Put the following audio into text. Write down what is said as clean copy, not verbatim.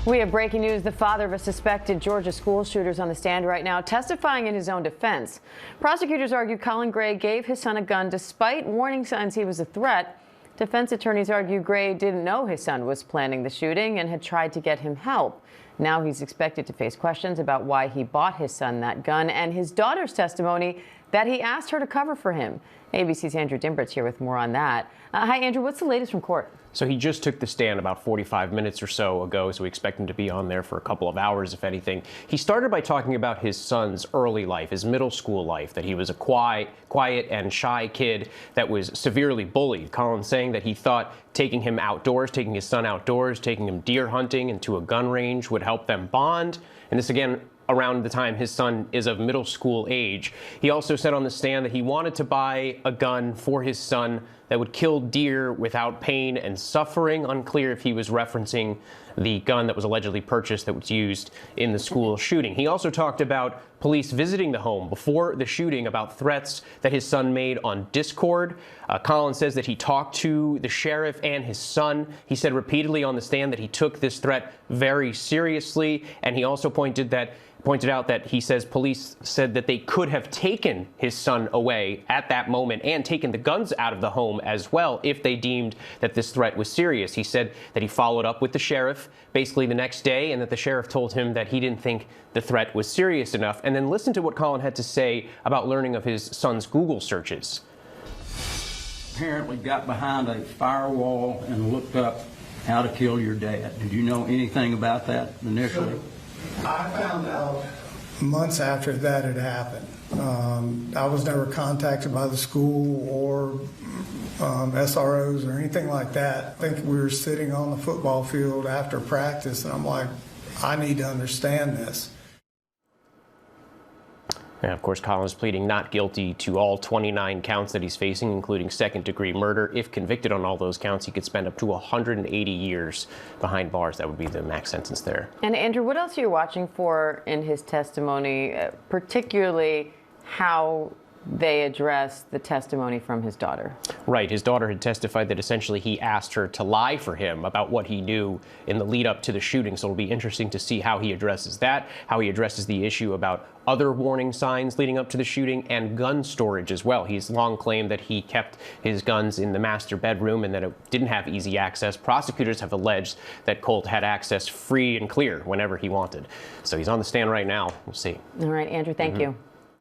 We have breaking news. The father of a suspected Georgia school shooter is on the stand right now, testifying in his own defense. Prosecutors argue Colin Gray gave his son a gun despite warning signs he was a threat. Defense attorneys argue Gray didn't know his son was planning the shooting and had tried to get him help. Now he's expected to face questions about why he bought his son that gun and his daughter's testimony that he asked her to cover for him. ABC's Andrew Dimbert's here with more on that. Hi, Andrew. What's the latest from court? So he just took the stand about 45 minutes or so ago, so we expect him to be on there for a couple of hours, if anything. He started by talking about his son's early life, his middle school life, that he was a quiet and shy kid that was severely bullied. Colin saying that he thought taking him outdoors, taking his son outdoors, taking him deer hunting and to a gun range would help them bond. And this, again, around the time his son is of middle school age. He also said on the stand that he wanted to buy a gun for his son that would kill deer without pain and suffering. Unclear if he was referencing the gun that was allegedly purchased that was used in the school shooting. He also talked about police visiting the home before the shooting, about threats that his son made on Discord. Colin says that he talked to the sheriff and his son. He said repeatedly on the stand that he took this threat very seriously, and he also pointed out that he says police said that they could have taken his son away at that moment and taken the guns out of the home as well if they deemed that this threat was serious. He said that he followed up with the sheriff basically the next day and that the sheriff told him that he didn't think the threat was serious enough. And then listen to what Colin had to say about learning of his son's Google searches. Apparently got behind a firewall and looked up how to kill your dad. Did you know anything about that initially? I found out months after that had happened. I was never contacted by the school or SROs or anything like that. I think we were sitting on the football field after practice, and I'm like, I need to understand this. And of course, Colin is pleading not guilty to all 29 counts that he's facing, including second-degree murder. If convicted on all those counts, he could spend up to 180 years behind bars. That would be the max sentence there. And Andrew, what else are you watching for in his testimony, particularly how they address the testimony from his daughter? Right. His daughter had testified that essentially he asked her to lie for him about what he knew in the lead up to the shooting. So it'll be interesting to see how he addresses that, how he addresses the issue about other warning signs leading up to the shooting and gun storage as well. He's long claimed that he kept his guns in the master bedroom and that it didn't have easy access. Prosecutors have alleged that Colt had access free and clear whenever he wanted. So he's on the stand right now. We'll see. All right, Andrew, thank you.